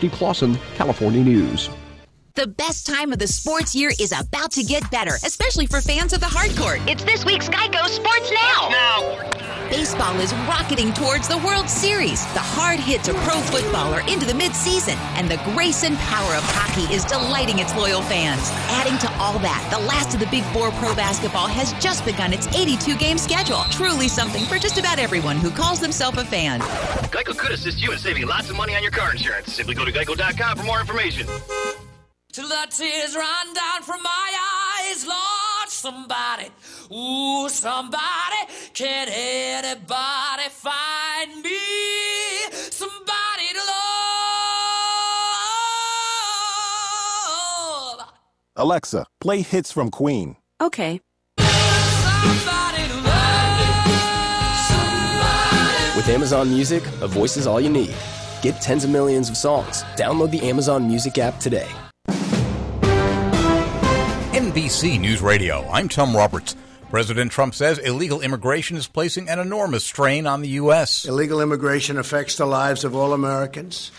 Rusty Clausen, California News. The best time of the sports year is about to get better, especially for fans of the hardcourt. It's this week's Geico Sports Now. Baseball is rocketing towards the World Series. The hard hits of pro football are into the midseason, and the grace and power of hockey is delighting its loyal fans. Adding to all that, the last of the Big Four pro basketball has just begun its 82-game schedule. Truly something for just about everyone who calls themselves a fan. Geico could assist you in saving lots of money on your car insurance. Simply go to geico.com for more information. Till the tears run down from my eyes, Lord, somebody, ooh, somebody, can anybody find me somebody to love? Alexa, play hits from Queen. Okay. Somebody to love, somebody. With Amazon Music, a voice is all you need. Get tens of millions of songs. Download the Amazon Music app today. NBC News Radio, I'm Tom Roberts. President Trump says illegal immigration is placing an enormous strain on the U.S. Illegal immigration affects the lives of all Americans.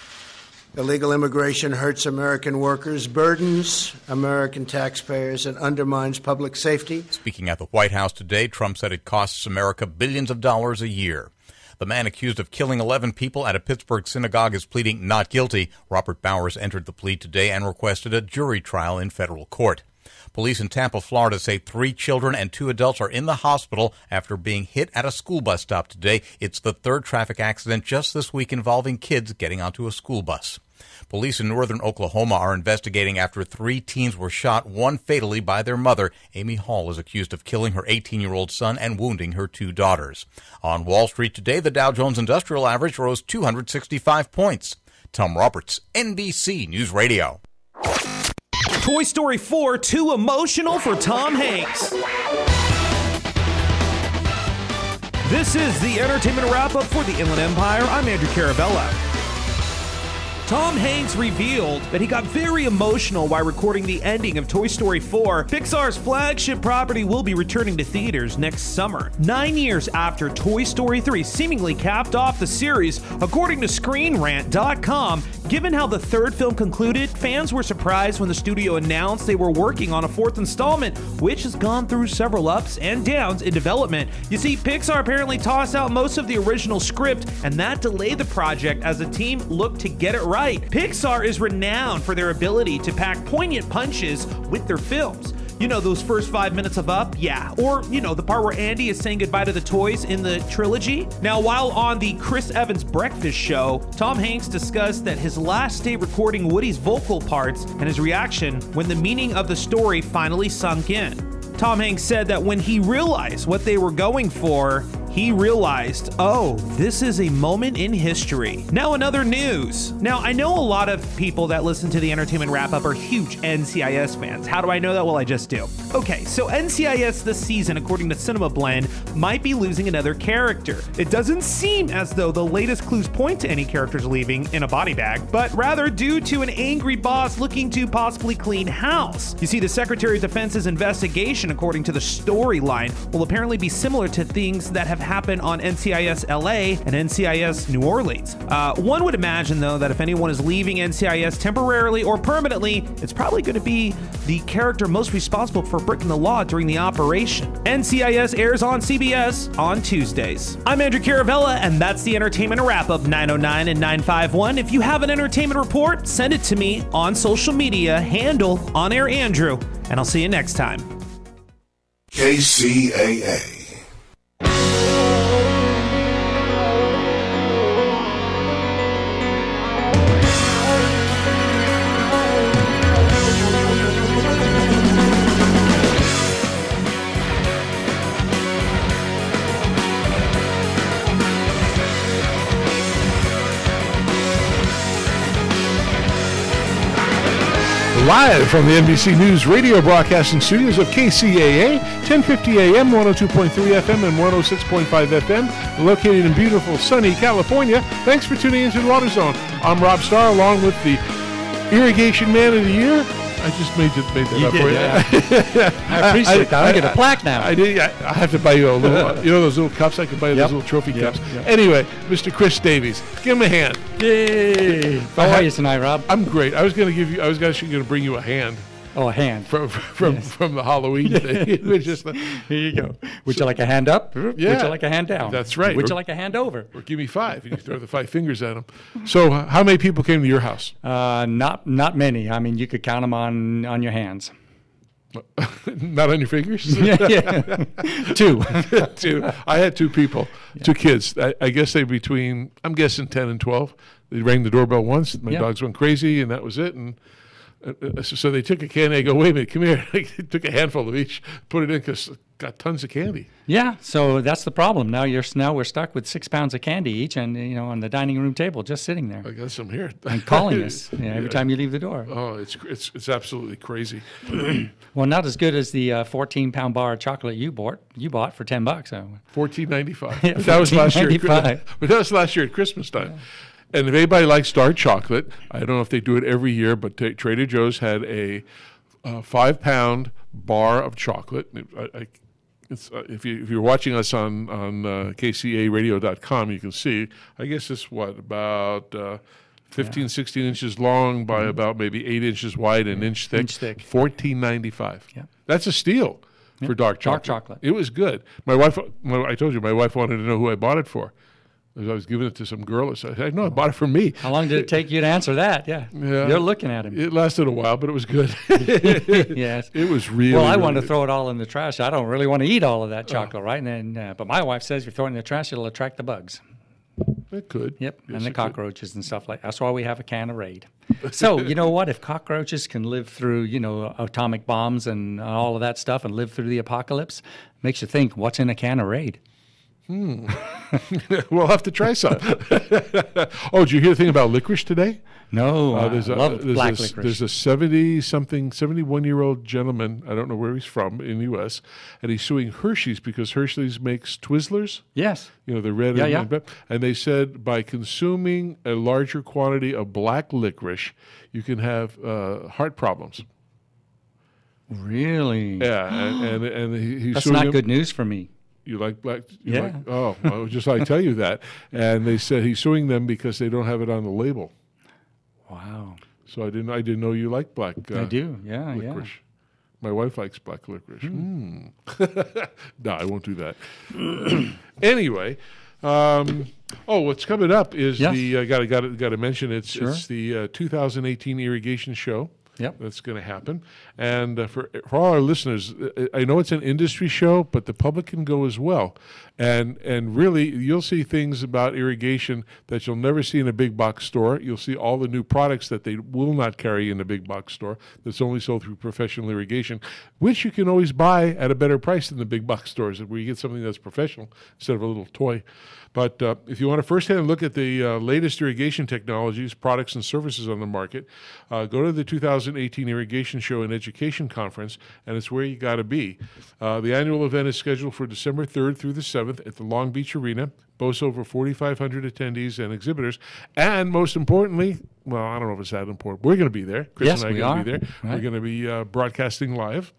Illegal immigration hurts American workers, burdens American taxpayers, and undermines public safety. Speaking at the White House today, Trump said it costs America billions of dollars a year. The man accused of killing 11 people at a Pittsburgh synagogue is pleading not guilty. Robert Bowers entered the plea today and requested a jury trial in federal court. Police in Tampa, Florida say 3 children and 2 adults are in the hospital after being hit at a school bus stop today. It's the 3rd traffic accident just this week involving kids getting onto a school bus. Police in northern Oklahoma are investigating after 3 teens were shot, one fatally by their mother. Amy Hall is accused of killing her 18-year-old son and wounding her 2 daughters. On Wall Street today, the Dow Jones Industrial Average rose 265 points. Tom Roberts, NBC News Radio. Toy Story 4, too emotional for Tom Hanks. This is the entertainment wrap-up for the Inland Empire. I'm Andrew Caravella. Tom Hanks revealed that he got very emotional while recording the ending of Toy Story 4. Pixar's flagship property will be returning to theaters next summer, 9 years after Toy Story 3 seemingly capped off the series, according to ScreenRant.com. Given how the 3rd film concluded, fans were surprised when the studio announced they were working on a 4th installment, which has gone through several ups and downs in development. You see, Pixar apparently tossed out most of the original script, and that delayed the project as the team looked to get it right. Pixar is renowned for their ability to pack poignant punches with their films. You know, those first 5 minutes of Up? Yeah. Or, you know, the part where Andy is saying goodbye to the toys in the trilogy? Now, while on the Chris Evans Breakfast Show, Tom Hanks discussed that his last day recording Woody's vocal parts and his reaction when the meaning of the story finally sunk in. Tom Hanks said that when he realized what they were going for, he realized, oh, this is a moment in history. Now, in other news. Now, I know a lot of people that listen to the Entertainment Wrap-Up are huge NCIS fans. How do I know that? Well, I just do. Okay, so NCIS this season, according to Cinema Blend, might be losing another character. It doesn't seem as though the latest clues point to any characters leaving in a body bag, but rather due to an angry boss looking to possibly clean house. You see, the Secretary of Defense's investigation, according to the storyline, will apparently be similar to things that have happened on NCIS LA and NCIS New Orleans. One would imagine, though, that if anyone is leaving NCIS temporarily or permanently, it's probably going to be the character most responsible for breaking the law during the operation. NCIS airs on CBS on Tuesdays. I'm Andrew Caravella, and that's the Entertainment Wrap-Up 909 and 951. If you have an entertainment report, send it to me on social media, handle On Air Andrew, and I'll see you next time. KCAA. Live from the NBC News radio broadcasting studios of KCAA, 1050 AM, 102.3 FM, and 106.5 FM, located in beautiful, sunny California. Thanks for tuning into the Water Zone. I'm Rob Starr, along with the Irrigation Man of the Year, I just made that You up did, for you. yeah. I appreciate that. I get a plaque now. I did. I have to buy you a little. You know those little cups? I can buy you those little trophy cups. Yep. Anyway, Mr. Chris Davies, give him a hand. Yay! How are you tonight, Rob? I'm great. I was going to bring you a hand. Oh, a hand from the Halloween thing. It was just here you go. Would you like a hand up? Yeah. Would you like a hand down? That's right. Would you like a hand over? Or give me 5, and you throw the 5 fingers at them. So, how many people came to your house? Not many. I mean, you could count them on your hands. Not on your fingers? Yeah. 2. 2. I had 2 people, 2 kids. I guess they between, I'm guessing 10 and 12. They rang the doorbell once. My dogs went crazy, and that was it. And so they took a candy. I go, wait a minute, come here. They took a handful of each, put it in, because got tons of candy. Yeah, so that's the problem. Now we're stuck with 6 pounds of candy each, and on the dining room table, just sitting there. I got some here. And calling us every time you leave the door. Oh, it's absolutely crazy. Well, not as good as the 14-pound bar of chocolate you bought for $10. So. $14.95. Yeah, that was last year. $14.95. But that was last year at Christmas time. Yeah. And if anybody likes dark chocolate, I don't know if they do it every year, but Trader Joe's had a 5-pound bar of chocolate. If you're watching us on KCAARadio.com, you can see. I guess it's about 15, 16 inches long by about maybe 8 inches wide and inch thick. $14.95. Yeah, that's a steal for dark chocolate. Dark chocolate. It was good. I told you, my wife wanted to know who I bought it for. As I was giving it to some girl, I said, no, I bought it for me. How long did it take you to answer that? Yeah. You're looking at him. It lasted a while, but it was good. Yes. It was really Well, I really want to good. throw it all in the trash. I don't really want to eat all of that chocolate, right? And then, but my wife says if you throw it in the trash, it'll attract the bugs. It could. Yep, yes, and the cockroaches and stuff like that. That's why we have a can of Raid. So, you know what? If cockroaches can live through, atomic bombs and all of that stuff and live through the apocalypse, makes you think, what's in a can of Raid? We'll have to try some. Oh, did you hear the thing about licorice today? No, I love black licorice. There's a 71-year-old gentleman, I don't know where he's from, in the U.S., and he's suing Hershey's because Hershey's makes Twizzlers. Yes. The red and they said by consuming a larger quantity of black licorice, you can have heart problems. Really? Yeah, and he's That's suing not him. good news for me. You like black? Yeah. Oh, I was just like tell you that. And they said he's suing them because they don't have it on the label. Wow. So I didn't know you like black. I do. Yeah. Licorice. Yeah. My wife likes black licorice. No, I won't do that. Anyway, what's coming up is the got to mention it's the 2018 irrigation show. Yep. That's going to happen. And for all our listeners, I know it's an industry show, but the public can go as well. And really, you'll see things about irrigation that you'll never see in a big box store. You'll see all the new products that they will not carry in a big box store that's only sold through professional irrigation, which you can always buy at a better price than the big box stores where you get something that's professional instead of a little toy. But if you want to firsthand look at the latest irrigation technologies, products, and services on the market, go to the 2018 Irrigation Show and Education Conference, and it's where you got to be. The annual event is scheduled for December 3rd through the 7th at the Long Beach Arena. Boasts over 4,500 attendees and exhibitors. And most importantly, well, I don't know if it's that important. We're going to be there. Chris and I are going to be there. Right. We're going to be broadcasting live,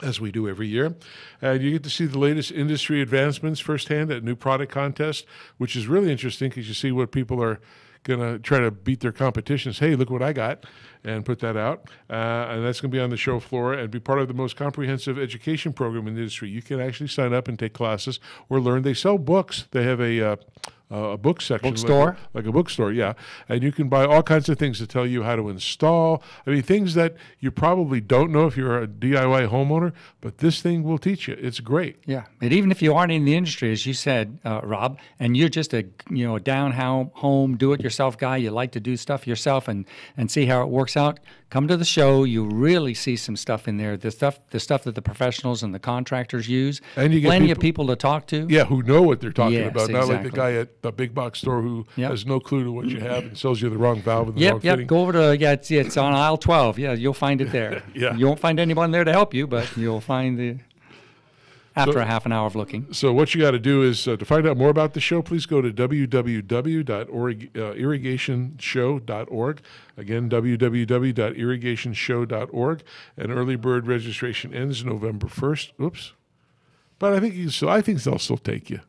as we do every year. And you get to see the latest industry advancements firsthand at new product contest, which is really interesting because you see what people are going to try to beat their competitions. Hey, look what I got, and put that out. And that's going to be on the show floor and be part of the most comprehensive education program in the industry. You can actually sign up and take classes or learn. They sell books. They have a book section. Bookstore? Like a bookstore, yeah. And you can buy all kinds of things to tell you how to install. I mean, things that you probably don't know if you're a DIY homeowner, but this thing will teach you. It's great. Yeah. And even if you aren't in the industry, as you said, Rob, and you're just a down home, do-it-yourself guy, you like to do stuff yourself and see how it works out, come to the show. You really see some stuff in there, the stuff that the professionals and the contractors use. And you get plenty of people to talk to. Yeah, who know what they're talking about. Exactly. Not like the guy at the big box store who has no clue to what you have and sells you the wrong valve and the wrong fitting. Go over to, it's on aisle 12. Yeah, you'll find it there. Yeah. You won't find anyone there to help you, but you'll find the... after a half an hour of looking. So what you got to do is to find out more about the show, please go to www.irrigationshow.org. Again, www.irrigationshow.org. And early bird registration ends November 1st. Oops. But I think they'll still take you.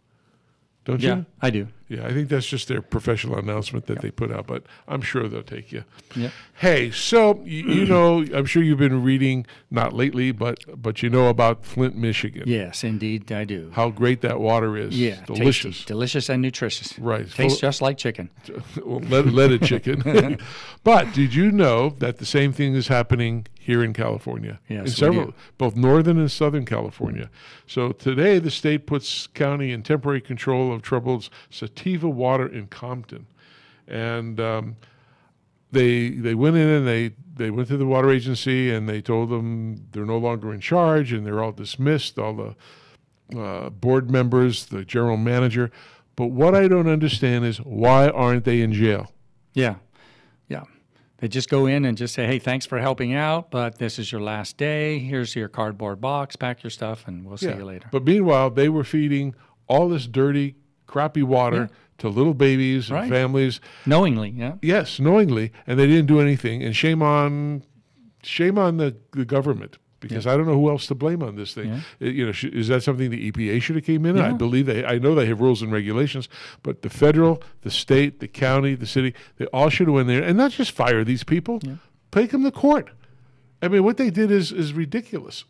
Don't you? Yeah, I do. Yeah, I think that's just their professional announcement that they put out, but I'm sure they'll take you. Yep. Hey, so you know, I'm sure you've been reading, not lately, but you know about Flint, Michigan. Yes, indeed, I do. How great that water is. Yeah, delicious. tasty, delicious and nutritious. Right. Tastes just like chicken. Well, leaded chicken. But did you know that the same thing is happening here in California? Yes, in we do. both northern and southern California. So today the state puts county in temporary control of troubled sativa water in Compton. And they went in and they went to the water agency and they told them they're no longer in charge and they're all dismissed, all the board members, the general manager. But what I don't understand is why aren't they in jail? Yeah. They just go in and just say, hey, thanks for helping out, but this is your last day. Here's your cardboard box. Pack your stuff, and we'll see you later. But meanwhile, they were feeding all this dirty, crappy water to little babies and families. Knowingly, yeah. Yes, knowingly, and they didn't do anything. And shame on the government, because I don't know who else to blame on this thing. You know, is that something the EPA should have came in? I believe I know they have rules and regulations, but the federal, the state, the county, the city, they all should have went there and not just fire these people, take them to court. I mean, what they did is ridiculous.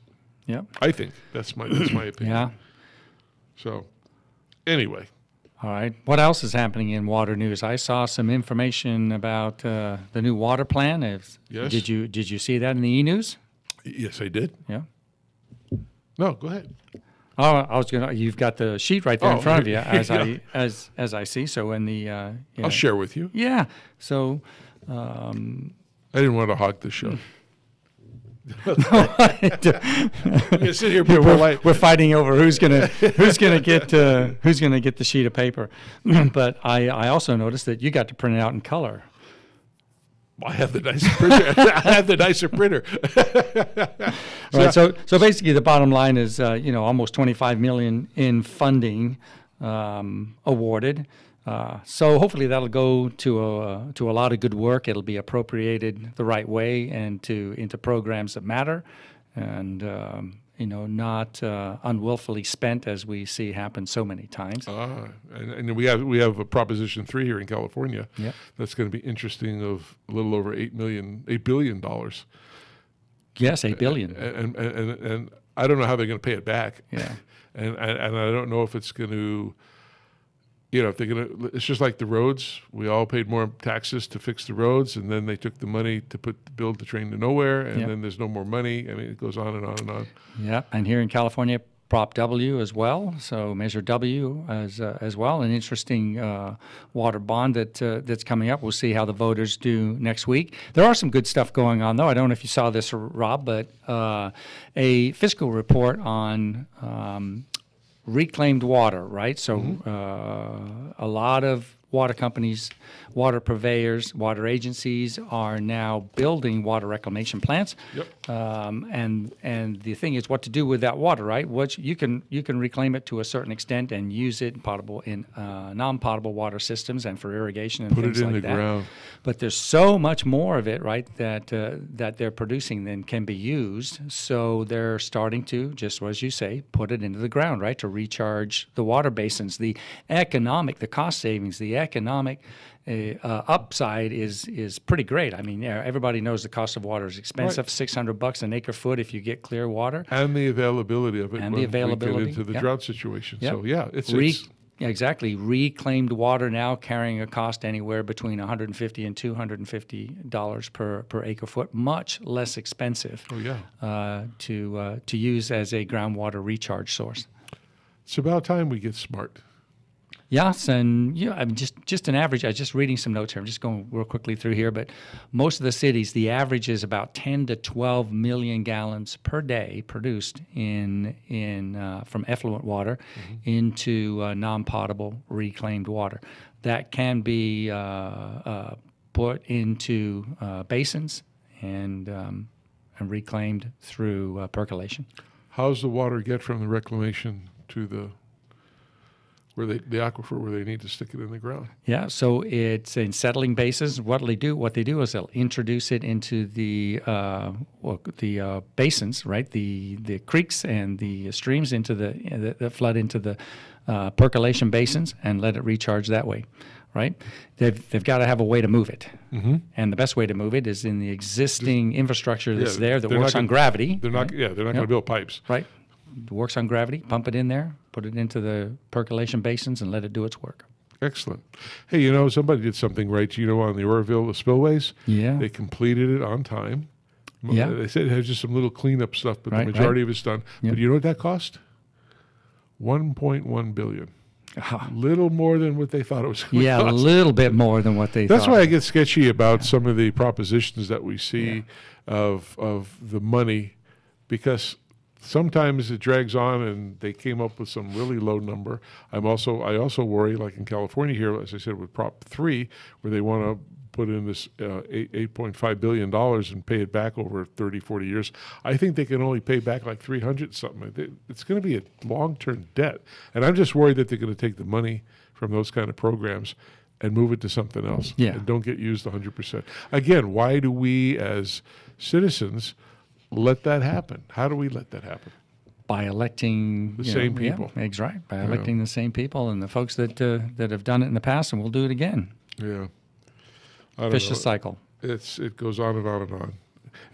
Yeah, I think that's my opinion. Yeah. So, anyway. All right. What else is happening in water news? I saw some information about the new water plan. Yes. Did you see that in the e-news? Yes, I did. Yeah. No, go ahead. Oh, I was gonna. You've got the sheet right there in front of you, as I see. So in the, I'll share with you. Yeah. So, I didn't want to hog the show. We're fighting over who's gonna get the sheet of paper. But I also noticed that you got to print it out in color. I have the nicer printer. I have the nicer printer. Right. So basically, the bottom line is, almost $25 million in funding awarded. So hopefully that'll go to a lot of good work. It'll be appropriated the right way and into programs that matter, and not unwillfully spent, as we see happen so many times. And we have a Proposition 3 here in California. Yep. That's going to be interesting, of a little over $8 billion. Yes, $8 billion. And I don't know how they're going to pay it back. Yeah. And I don't know if it's going to, if they're going to, it's just like the roads. We all paid more taxes to fix the roads, and then they took the money to build the train to nowhere, and then there's no more money. I mean, it goes on and on and on. Yeah, and here in California, Prop W as well, so Measure W as well. An interesting water bond that's coming up. We'll see how the voters do next week. There are some good stuff going on, though. I don't know if you saw this, Rob, but a fiscal report on reclaimed water, right? So a lot of water companies, water purveyors, water agencies are now building water reclamation plants. Yep. And the thing is what to do with that water, right? Which you can reclaim it to a certain extent and use it in non-potable water systems and for irrigation and things like that. Put it in the ground. But there's so much more of it, right, that they're producing than can be used. So they're starting to, just as you say, put it into the ground, right, to recharge the water basins. The cost savings, the economic upside is pretty great. I mean, everybody knows the cost of water is expensive. Right. $600 an acre foot if you get clear water, and the availability of it. And the availability we get into the drought situation. Yep. So yeah, it's exactly reclaimed water now carrying a cost anywhere between $150 and $250 per acre foot, much less expensive. Oh yeah, to use as a groundwater recharge source. It's about time we get smart. Yes, and I mean, just an average. I was just reading some notes here. I'm just going real quickly through here, but most of the cities, the average is about 10 to 12 million gallons per day produced in from effluent water into non-potable reclaimed water. That can be put into basins and reclaimed through percolation. How's the water get from the reclamation to the aquifer where they need to stick it in the ground? Yeah, so it's in settling basins. What they do is they'll introduce it into the basins, right? The creeks and the streams into that flood into the percolation basins and let it recharge that way, right? They've got to have a way to move it, and the best way to move it is in the existing infrastructure that's there that works on gravity. They're not. Yeah, they're not going to build pipes. Right. It works on gravity. Pump it in there, put it into the percolation basins, and let it do its work. Excellent. Hey, somebody did something right. On the Oroville, the spillways. Yeah. They completed it on time. Yeah. They said it has just some little cleanup stuff, but the majority of it's done. Yep. But you know what that cost? $1.1 billion. Little more than what they thought it was going to cost. A little bit more than what they thought. That's why I get sketchy about some of the propositions that we see of the money, because sometimes it drags on and they came up with some really low number. I also worry, like in California here, as I said, with Prop 3, where they want to put in this $8.5 billion and pay it back over 30, 40 years. I think they can only pay back like 300 something. It's going to be a long-term debt. And I'm just worried that they're going to take the money from those kind of programs and move it to something else. Yeah. And don't get used 100%. Again, why do we as citizens let that happen? How do we let that happen? By electing the same people. Yeah, that's right. By electing the same people and the folks that have done it in the past, and will do it again. Yeah. Vicious cycle. It goes on and on and on.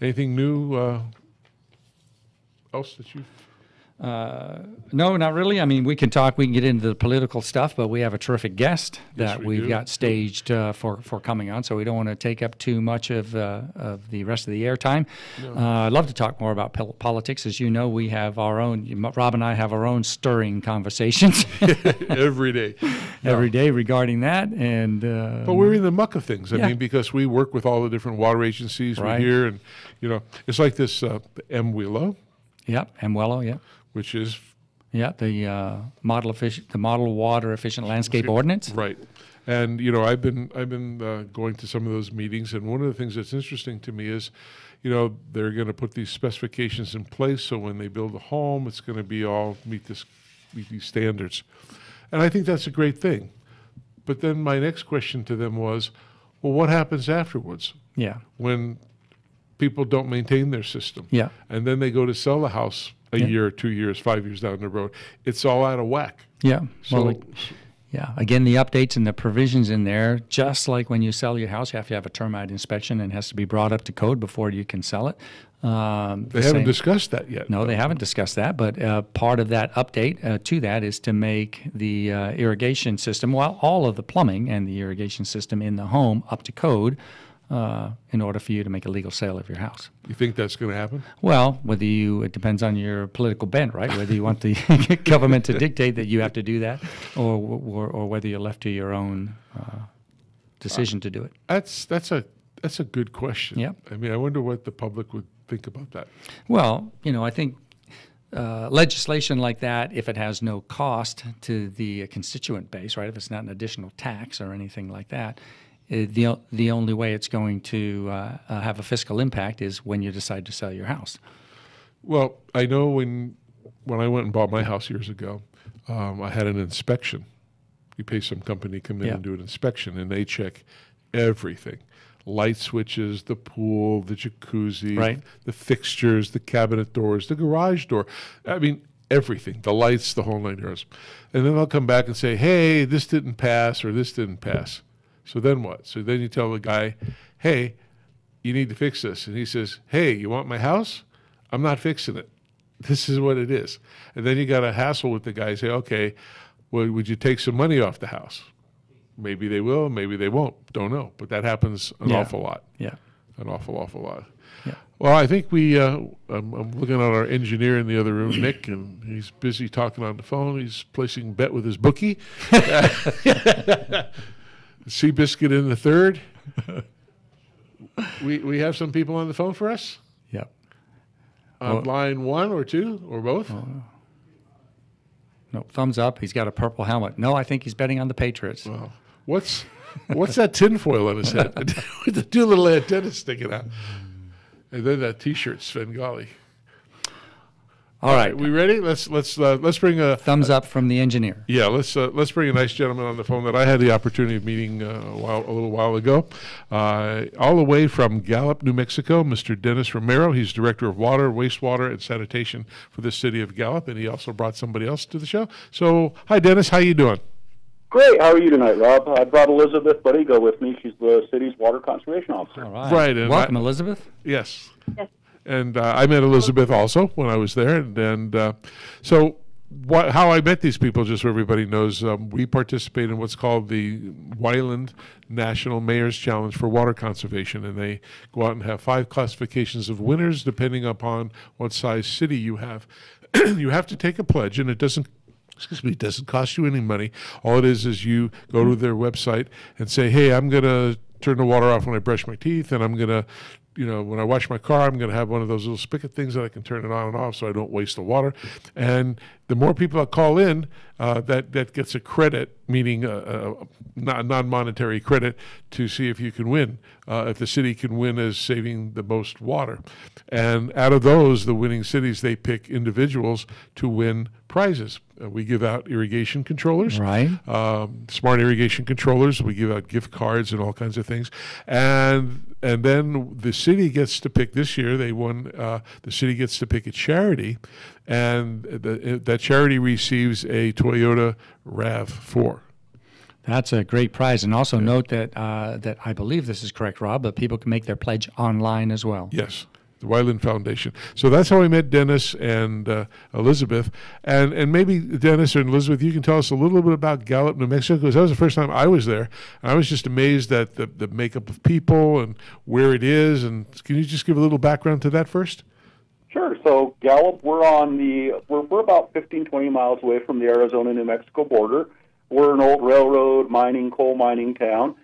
Anything new else that you've? No, not really. I mean, we can get into the political stuff, but we have a terrific guest that we've got staged for coming on, so we don't want to take up too much of the rest of the airtime. No. I'd love to talk more about politics. As you know, we have our own, Rob and I have our own stirring conversations. Every day. Every day regarding that. But we're in the muck of things. I mean, because we work with all the different water agencies. Right. We're here, and, it's like this MWILO. Yep, MWILO, yeah. Which is the model water efficient landscape ordinance. Right, and I've been going to some of those meetings, and one of the things that's interesting to me is, they're going to put these specifications in place, so when they build a home, it's going to be all meet these standards, and I think that's a great thing. But then my next question to them was, well, what happens afterwards? Yeah, when people don't maintain their system. Yeah, and then they go to sell the house a year, 2 years, 5 years down the road. It's all out of whack. Yeah. So, again, the updates and the provisions in there, just like when you sell your house, you have to have a termite inspection and it has to be brought up to code before you can sell it. They haven't discussed that yet. No, they haven't discussed that, but part of that update to that is to make the irrigation system, all of the plumbing and the irrigation system in the home up to code, in order for you to make a legal sale of your house. You think that's going to happen? Well, it depends on your political bent, right? Whether you want the government to dictate that you have to do that, or whether you're left to your own decision to do it. That's a good question. Yeah. I mean, I wonder what the public would think about that. Well, I think legislation like that, if it has no cost to the constituent base, right? If it's not an additional tax or anything like that. The only way it's going to have a fiscal impact is when you decide to sell your house. Well, I know when I went and bought my house years ago, I had an inspection. You pay some company to come in and do an inspection, and they check everything. Light switches, the pool, the jacuzzi, the fixtures, the cabinet doors, the garage door. I mean, everything, the lights, the whole 9 yards. And then they'll come back and say, hey, this didn't pass or this didn't pass. So then what? So then you tell the guy, hey, you need to fix this. And he says, hey, you want my house? I'm not fixing it. This is what it is. And then you got to hassle with the guy and say, okay, well, would you take some money off the house? Maybe they will, maybe they won't. Don't know. But that happens an awful lot. Yeah. An awful lot. Yeah. Well, I think I'm looking at our engineer in the other room, Nick, and he's busy talking on the phone. He's placing a bet with his bookie. Seabiscuit in the third. We have some people on the phone for us? Yep. On line 1 or 2 or both? No, thumbs up. He's got a purple helmet. No, I think he's betting on the Patriots. Wow. What's that tinfoil on his head? With the 2 little antennas sticking out. And then that T-shirt, Svengali. All right. We ready? Let's bring a thumbs up from the engineer. Yeah, let's bring a nice gentleman on the phone that I had the opportunity of meeting a little while ago, all the way from Gallup, New Mexico. Mr. Dennis Romero. He's director of water, wastewater, and sanitation for the city of Gallup, and he also brought somebody else to the show. So, hi, Dennis. How you doing? Great. How are you tonight, Rob? I brought Elizabeth Buddy-Go with me. She's the city's water conversation officer. All right. Right. And welcome, Elizabeth. Yes. And I met Elizabeth also when I was there. And so how I met these people, just so everybody knows, we participate in what's called the Wyland National Mayor's Challenge for Water Conservation. And they go out and have 5 classifications of winners depending upon what size city you have. You have to take a pledge, and it doesn't cost you any money. All it is you go to their website and say, hey, I'm going to turn the water off when I brush my teeth, and I'm going to, when I wash my car, I'm going to have one of those little spigot things that I can turn it on and off so I don't waste the water. And the more people that call in, that gets a credit, meaning a non-monetary credit, to see if you can win, if the city can win as saving the most water. And out of those, the winning cities, they pick individuals to win prizes. We give out irrigation controllers, right? Smart irrigation controllers. We give out gift cards and all kinds of things. And then the city gets to pick. This year, they won. The city gets to pick a charity, and that charity receives a Toyota RAV4. That's a great prize. And also note that that I believe this is correct, Rob, but people can make their pledge online as well. Yes. The Wyland Foundation. So that's how I met Dennis and Elizabeth. And maybe Dennis and Elizabeth, you can tell us a little bit about Gallup, New Mexico, because that was the first time I was there. And I was just amazed at the makeup of people and where it is. And can you just give a little background to that first? Sure. So Gallup, we're about 15, 20 miles away from the Arizona-New Mexico border. We're an old railroad coal mining town.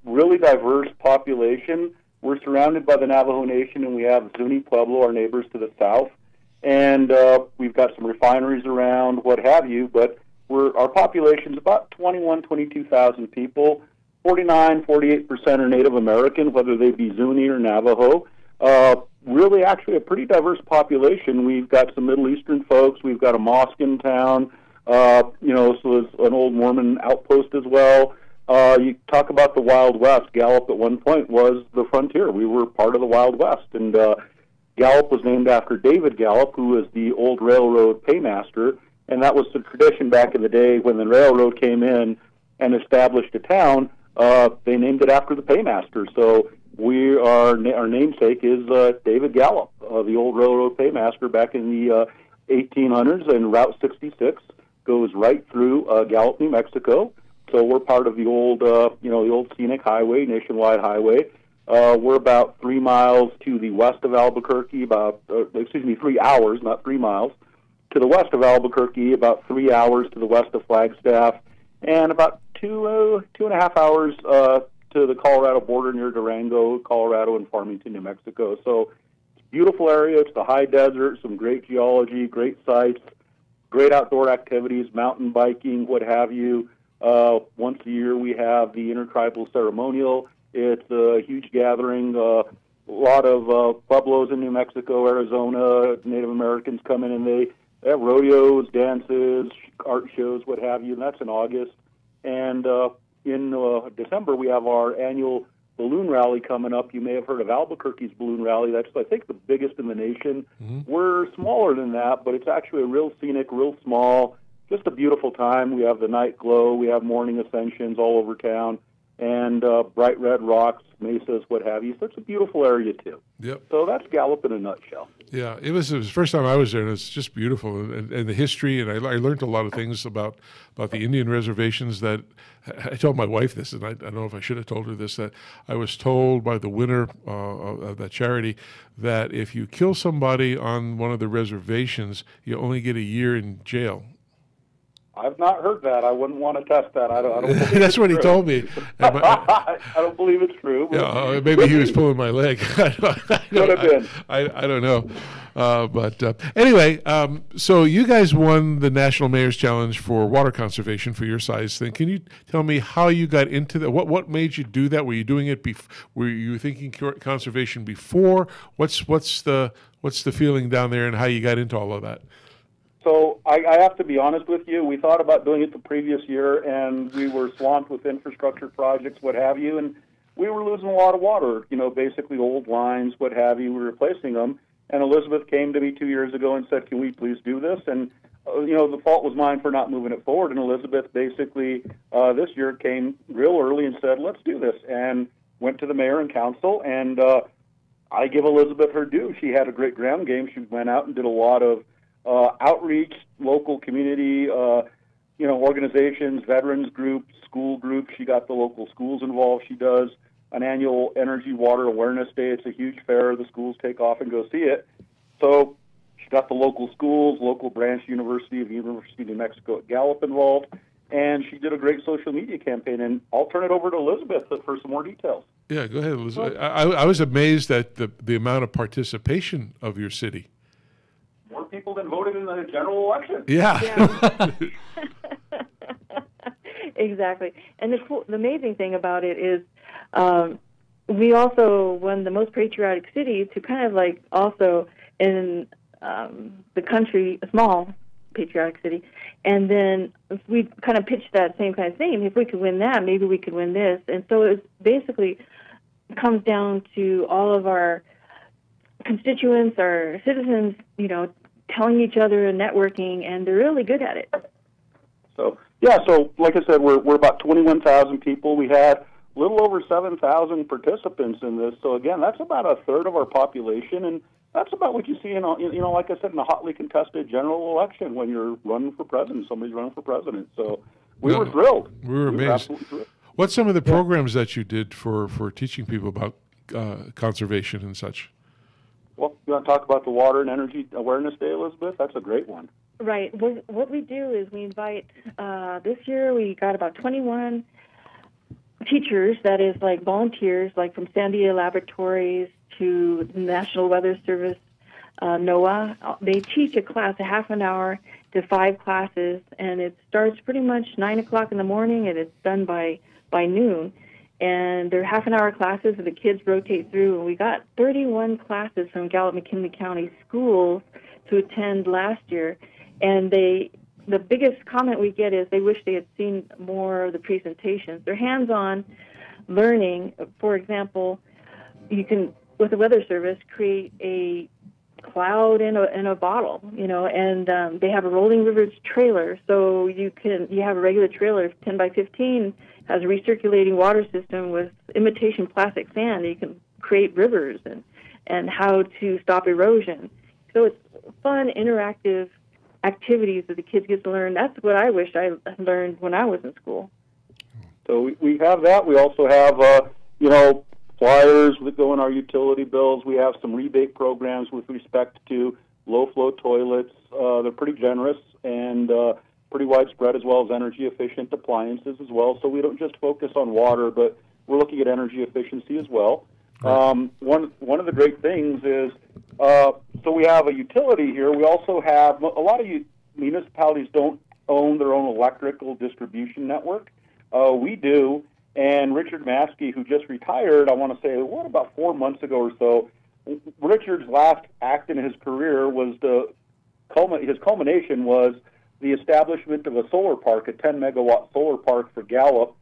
Really diverse population. We're surrounded by the Navajo Nation, and we have Zuni Pueblo, our neighbors to the south. And we've got some refineries around, what have you, but our population's about 22,000 people. 48% are Native American, whether they be Zuni or Navajo. Really, actually, a pretty diverse population. We've got some Middle Eastern folks. We've got a mosque in town, so there's an old Mormon outpost as well. You talk about the Wild West. Gallup at one point was the frontier. We were part of the Wild West. And Gallup was named after David Gallup, who was the old railroad paymaster. And that was the tradition back in the day when the railroad came in and established a town. They named it after the paymaster. So our namesake is David Gallup, the old railroad paymaster back in the 1800s. And Route 66 goes right through Gallup, New Mexico. So we're part of the old, the old scenic highway, nationwide highway. We're about 3 miles to the west of Albuquerque, 3 hours, not 3 miles, to the west of Albuquerque, about 3 hours to the west of Flagstaff, and about 2.5 hours to the Colorado border near Durango, Colorado, and Farmington, New Mexico. So it's a beautiful area. It's the high desert, some great geology, great sites, great outdoor activities, mountain biking, what have you. Once a year we have the Intertribal Ceremonial. It's a huge gathering. A lot of Pueblos in New Mexico, Arizona, Native Americans come in, and they have rodeos, dances, art shows, what have you, and that's in August. And in December we have our annual balloon rally coming up. You may have heard of Albuquerque's balloon rally. That's, I think, the biggest in the nation. Mm-hmm. We're smaller than that, but it's actually a real scenic, real small, just a beautiful time. We have the night glow. We have morning ascensions all over town, and bright red rocks, mesas, what have you. So it's a beautiful area, too. Yep. So that's Gallup in a nutshell. Yeah, it was the first time I was there, and it's just beautiful. And the history, and I learned a lot of things about the Indian reservations that I told my wife this, and I don't know if I should have told her this, that I was told by the winner of that charity that if you kill somebody on one of the reservations, you only get a year in jail. I've not heard that. I wouldn't want to test that. I don't believe That's what he told me. I don't believe it's true. Yeah, maybe he was pulling my leg. Could have been. I don't know. Anyway, so you guys won the National Mayor's Challenge for water conservation for your size thing. Can you tell me how you got into that? What made you do that? Were you doing it? Were you thinking conservation before? What's the feeling down there, and how you got into all of that? So I have to be honest with you. We thought about doing it the previous year, and we were swamped with infrastructure projects, what have you, and we were losing a lot of water. Basically old lines, what have you. We were replacing them. And Elizabeth came to me 2 years ago and said, "Can we please do this?" And the fault was mine for not moving it forward. And Elizabeth basically this year came real early and said, "Let's do this," and went to the mayor and council. And I give Elizabeth her due. She had a great ground game. She went out and did a lot of outreach, local community, organizations, veterans groups, school groups. She got the local schools involved. She does an annual Energy Water Awareness Day. It's a huge fair. The schools take off and go see it. So she got the local schools, local branch University of the University of New Mexico at Gallup involved, and she did a great social media campaign. And I'll turn it over to Elizabeth for some more details. Yeah, go ahead, Elizabeth. I was amazed at the amount of participation of your city. More people than voted in the general election. Yeah. Exactly. And the amazing thing about it is we also won the most patriotic city to kind of like also in the country, a small patriotic city. And then we kind of pitched that same kind of thing. If we could win that, maybe we could win this. And so it basically comes down to all of our constituents, our citizens, telling each other and networking, and they're really good at it. So like I said, we're about 21,000 people. We had a little over 7,000 participants in this. So again, that's about a third of our population, and that's about what you see like I said, in a hotly contested general election when you're running for president. Somebody's running for president. So we were thrilled. We were amazed. What's some of the programs that you did for teaching people about conservation and such? Well, you want to talk about the Water and Energy Awareness Day, Elizabeth? That's a great one. Right. What we do is we invite, this year we got about 21 teachers, that is like volunteers, like from Sandia Laboratories to the National Weather Service, NOAA. They teach a class, a half an hour to 5 classes, and it starts pretty much 9 o'clock in the morning, and it's done by noon. And they're half-an-hour classes, and the kids rotate through. And we got 31 classes from Gallup-McKinley County schools to attend last year. And the biggest comment we get is they wish they had seen more of the presentations. They're hands-on learning. For example, you can, with the Weather Service, create a cloud in a bottle, and they have a rolling rivers trailer. So you have a regular trailer, 10 by 15, has a recirculating water system with imitation plastic sand. You can create rivers and how to stop erosion. So it's fun, interactive activities that the kids get to learn. That's what I wish I learned when I was in school. So we have that. We also have, flyers that go in our utility bills. We have some rebate programs with respect to low-flow toilets. They're pretty generous and pretty widespread, as well as energy-efficient appliances as well. So we don't just focus on water, but we're looking at energy efficiency as well. One of the great things is, so we have a utility here. We also have, a lot of municipalities don't own their own electrical distribution network. We do, and Richard Maskey, who just retired, I want to say, about 4 months ago or so, Richard's last act in his career was his culmination was the establishment of a solar park, a 10-megawatt solar park for Gallup.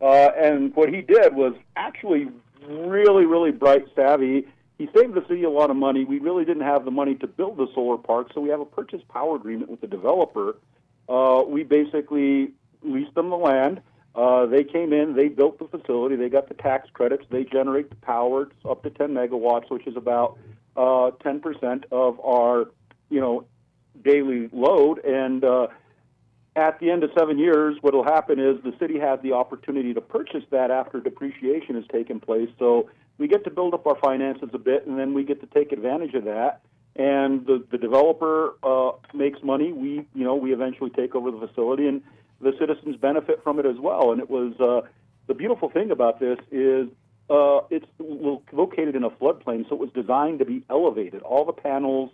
And what he did was actually really, really bright, savvy. He saved the city a lot of money. We really didn't have the money to build the solar park, so we have a purchase power agreement with the developer. We basically leased them the land. They came in, they built the facility, they got the tax credits, they generate the power. It's up to 10 megawatts, which is about 10% of our, daily load. And at the end of 7 years, what will happen is the city has the opportunity to purchase that after depreciation has taken place. So we get to build up our finances a bit, and then we get to take advantage of that. and the developer makes money. We eventually take over the facility, and the citizens benefit from it as well. And it was the beautiful thing about this is it's located in a floodplain, so it was designed to be elevated. All the panels,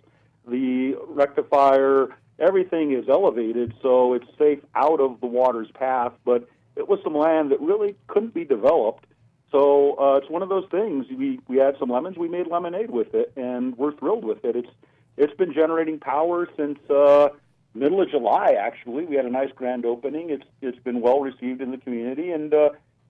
the rectifier, everything is elevated, so it's safe out of the water's path. But it was some land that really couldn't be developed. So it's one of those things. We had some lemons, we made lemonade with it, and we're thrilled with it. It's been generating power since middle of July. Actually, we had a nice grand opening. It's been well received in the community, and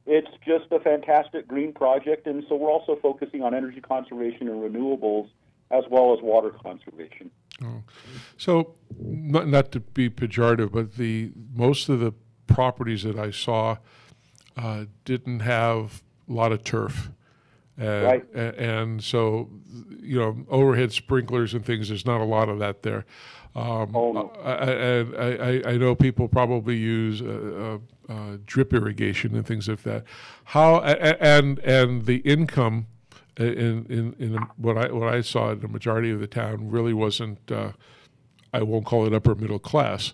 it's just a fantastic green project. And so we're also focusing on energy conservation and renewables as well as water conservation. Oh. So, not to be pejorative, but most of the properties that I saw didn't have a lot of turf. Right. And so, overhead sprinklers and things, there's not a lot of that there. No. I know people probably use drip irrigation and things like that. How and the income in what I saw in the majority of the town really wasn't. I won't call it upper middle class,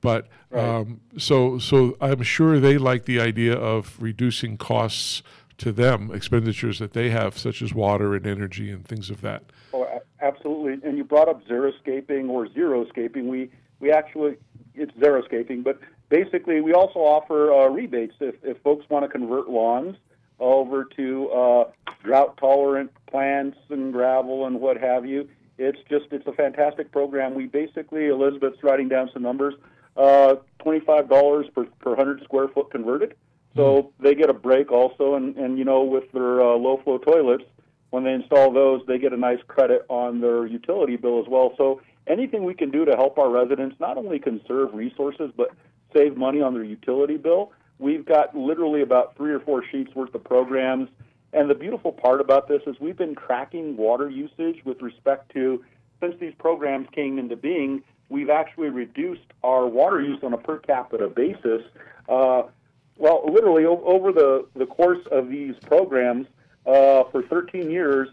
but right. So I'm sure they like the idea of reducing costs to them, expenditures that they have, such as water and energy and things of that. Oh, absolutely. And you brought up xeriscaping or zeroscaping. We actually, it's xeriscaping, but basically we also offer rebates if folks want to convert lawns over to drought-tolerant plants and gravel and what have you. It's a fantastic program. We basically, Elizabeth's writing down some numbers, $25 per 100 square foot converted. So they get a break also, and with their low-flow toilets, when they install those, they get a nice credit on their utility bill as well. So anything we can do to help our residents not only conserve resources, but save money on their utility bill. We've got literally about 3 or 4 sheets worth of programs. And the beautiful part about this is we've been tracking water usage with respect to, since these programs came into being, we've actually reduced our water use on a per capita basis. Well, literally over the course of these programs, for 13 years,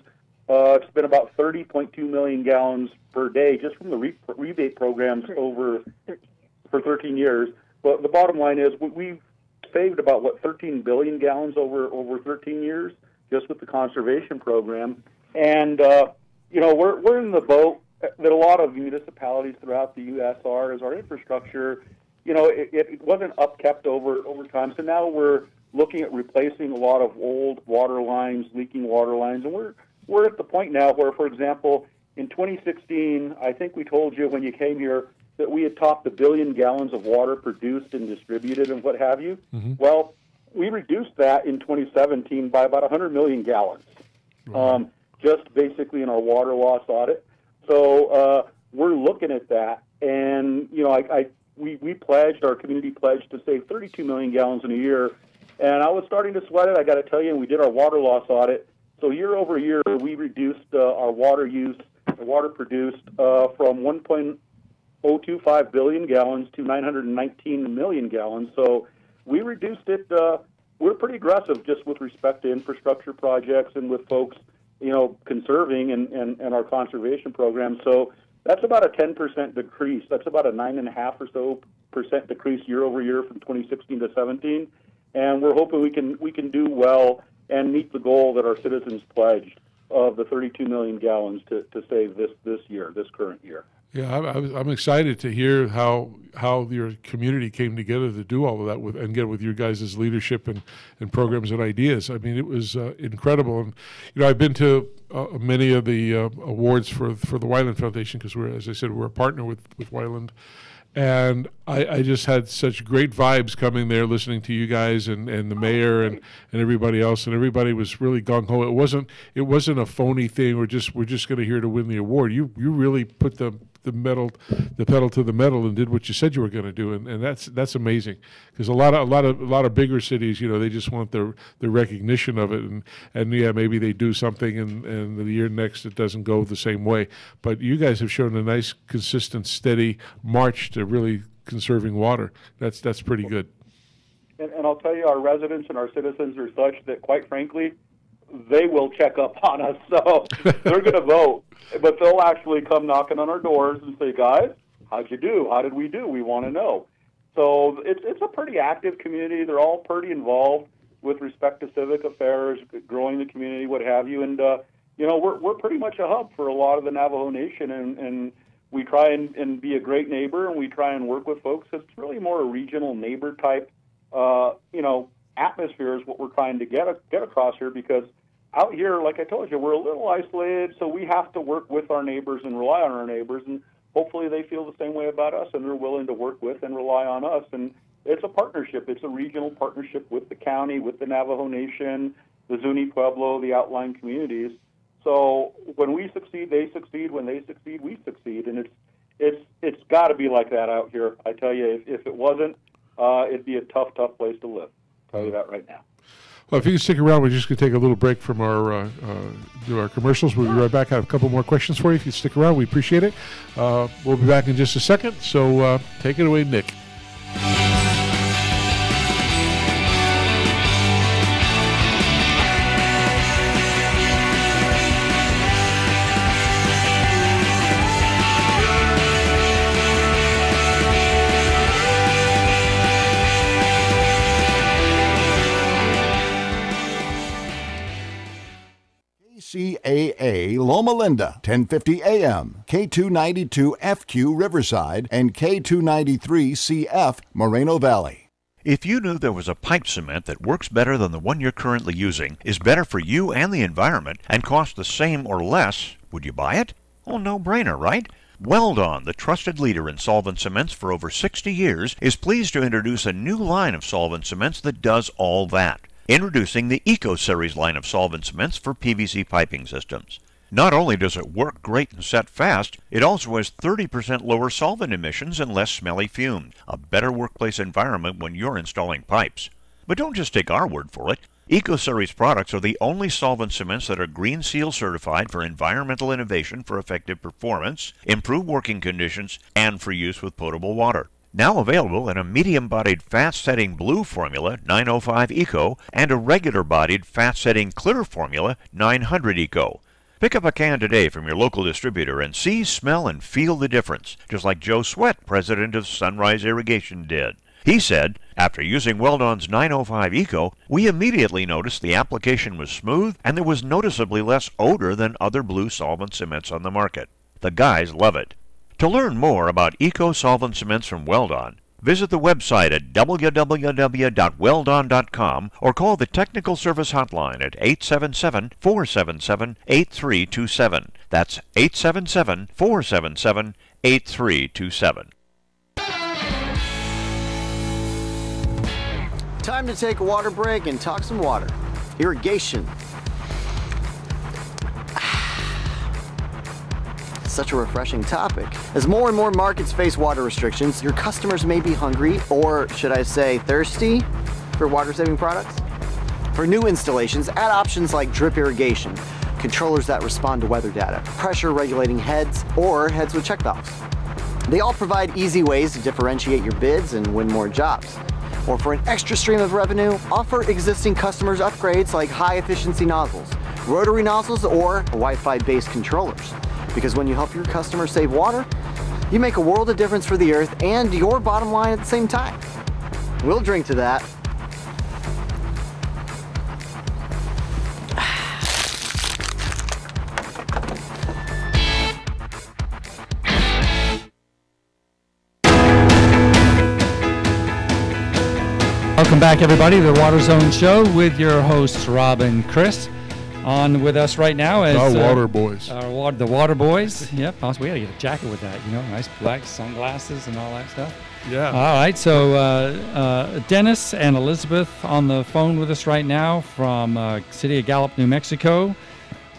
it's been about 30.2 million gallons per day just from the rebate programs for 13 years. But the bottom line is we've saved about, 13 billion gallons over 13 years just with the conservation program. And, we're in the boat that a lot of municipalities throughout the U.S. are, as our infrastructure, it wasn't upkept over time. So now we're looking at replacing a lot of old water lines, leaking water lines, and we're at the point now where, for example, in 2016, I think we told you when you came here that we had topped 1 billion gallons of water produced and distributed and what have you. Mm-hmm. Well, we reduced that in 2017 by about 100 million gallons, just basically in our water loss audit. So we're looking at that, and we pledged, our community pledged to save 32 million gallons in a year, and I was starting to sweat it, I got to tell you, and we did our water loss audit. So year over year, we reduced our water use, the water produced from 1.025 billion gallons to 919 million gallons. So we reduced it. We're pretty aggressive just with respect to infrastructure projects and with folks, conserving and our conservation program. So that's about a 10% decrease. That's about a 9.5% or so decrease year over year from 2016 to 17. And we're hoping we can do well and meet the goal that our citizens pledged of the 32 million gallons to save this current year. Yeah, I'm excited to hear how your community came together to do all of that with your guys' leadership and programs and ideas. I mean, it was incredible. And I've been to many of the awards for the Wyland Foundation because as I said, we're a partner with Wyland. And I just had such great vibes coming there, listening to you guys and the mayor and everybody else, and everybody was really gung ho. It wasn't a phony thing. We're just going to here to win the award. You really put the pedal to the metal and did what you said you were going to do, and that's amazing. Because a lot of bigger cities, they just want the recognition of it, and yeah, maybe they do something, and the year next it doesn't go the same way. But you guys have shown a nice, consistent, steady march to really conserving water. That's pretty good. And I'll tell you, our residents and our citizens are such that, quite frankly, they will check up on us. So they're going to vote, but they'll actually come knocking on our doors and say, guys, how'd you do? How did we do? We want to know. So it's a pretty active community. They're all pretty involved with respect to civic affairs, growing the community, what have you. And, we're pretty much a hub for a lot of the Navajo Nation, and we try and be a great neighbor, and we try and work with folks. It's really more a regional neighbor type, atmosphere is what we're trying to get across here, because out here, like I told you, we're a little isolated, so we have to work with our neighbors and rely on our neighbors, and hopefully they feel the same way about us, and they're willing to work with and rely on us. And it's a partnership. It's a regional partnership with the county, with the Navajo Nation, the Zuni Pueblo, the outlying communities. So when we succeed, they succeed. When they succeed, we succeed. And it's got to be like that out here. I tell you, if it wasn't, it'd be a tough place to live. I'll tell you that right now. Well, if you can stick around, we're just going to take a little break from our commercials. We'll be right back. I have a couple more questions for you. If you stick around, we appreciate it. We'll be back in just a second. So take it away, Nick. KCAA Loma Linda, 1050 AM, K292 FQ Riverside, and K293 CF Moreno Valley. If you knew there was a pipe cement that works better than the one you're currently using, is better for you and the environment, and costs the same or less, would you buy it? Oh, no-brainer, right? Weldon, the trusted leader in solvent cements for over 60 years, is pleased to introduce a new line of solvent cements that does all that. Introducing the Eco Series line of solvent cements for PVC piping systems. Not only does it work great and set fast, it also has 30% lower solvent emissions and less smelly fumes, a better workplace environment when you're installing pipes. But don't just take our word for it. Eco Series products are the only solvent cements that are Green Seal certified for environmental innovation for effective performance, improved working conditions, and for use with potable water. Now available in a medium-bodied fast-setting blue formula 905 Eco and a regular-bodied fast-setting clear formula 900 Eco. Pick up a can today from your local distributor and see, smell, and feel the difference, just like Joe Sweat, president of Sunrise Irrigation, did. He said, after using Weldon's 905 Eco, we immediately noticed the application was smooth and there was noticeably less odor than other blue solvent cements on the market. The guys love it. To learn more about eco-solvent cements from Weldon, visit the website at www.weldon.com or call the technical service hotline at 877-477-8327. That's 877-477-8327. Time to take a water break and talk some water. Irrigation. Such a refreshing topic. As more and more markets face water restrictions, your customers may be hungry, or should I say thirsty, for water-saving products. For new installations, add options like drip irrigation, controllers that respond to weather data, pressure-regulating heads, or heads with check valves. They all provide easy ways to differentiate your bids and win more jobs. Or for an extra stream of revenue, offer existing customers upgrades like high-efficiency nozzles, rotary nozzles, or Wi-Fi based controllers. Because when you help your customers save water, you make a world of difference for the earth and your bottom line at the same time. We'll drink to that. Welcome back, everybody, to the Water Zone Show with your hosts, Rob and Chris. On with us right now is our water boys. The water boys. Yep. We got to get a jacket with that, nice black sunglasses and all that stuff. Yeah. All right. So Dennis and Elizabeth on the phone with us right now from City of Gallup, New Mexico,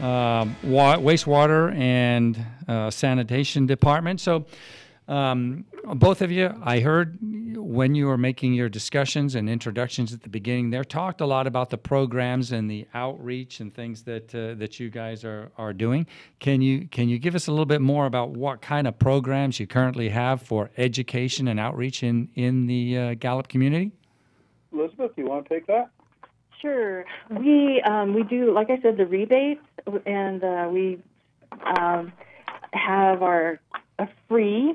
wastewater and sanitation department. So both of you, I heard when you were making your discussions and introductions at the beginning there, talked a lot about the programs and the outreach and things that you guys are doing. Can you give us a little bit more about what kind of programs you currently have for education and outreach in the Gallup community? Elizabeth, you want to take that? Sure. We do, like I said, the rebates, and we have a free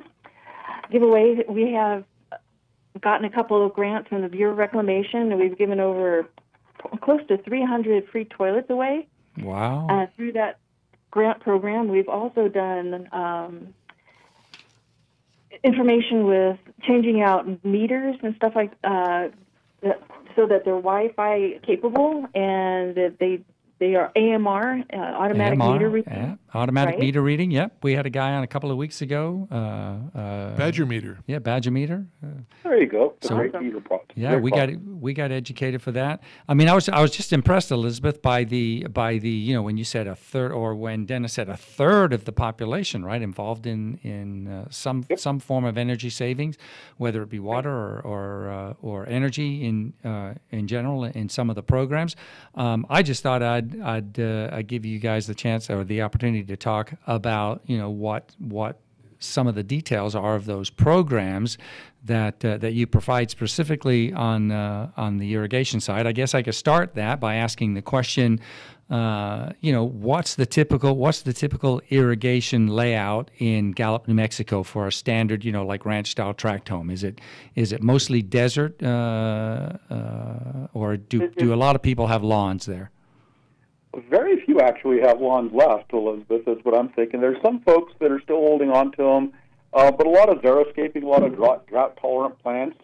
giveaway. We have gotten a couple of grants from the Bureau of Reclamation, and we've given over close to 300 free toilets away. Wow. Through that grant program. We've also done information with changing out meters and stuff like so that they're Wi-Fi capable and that they are AMR, automatic meter reading. Yeah. Automatic right? meter reading, yep. We had a guy on a couple of weeks ago. Badger meter. Yeah, Badger meter. There you go. It's So- a great meter product. Yeah, Great we product. got educated for that. I mean, I was just impressed, Elizabeth, by the when you said a third, or when Dennis said a third of the population, right, involved in some form of energy savings, whether it be water or energy in general in some of the programs. I just thought I'd give you guys the chance or the opportunity to talk about what some of the details are of those programs that you provide specifically on the irrigation side. I guess I could start that by asking the question, what's the typical irrigation layout in Gallup, New Mexico for a standard, like ranch style tract home? Is it mostly desert, or do a lot of people have lawns there? Very few actually have lawns left, Elizabeth, is what I'm thinking. There's some folks that are still holding on to them, but a lot of xeriscaping, a lot of drought-tolerant plants,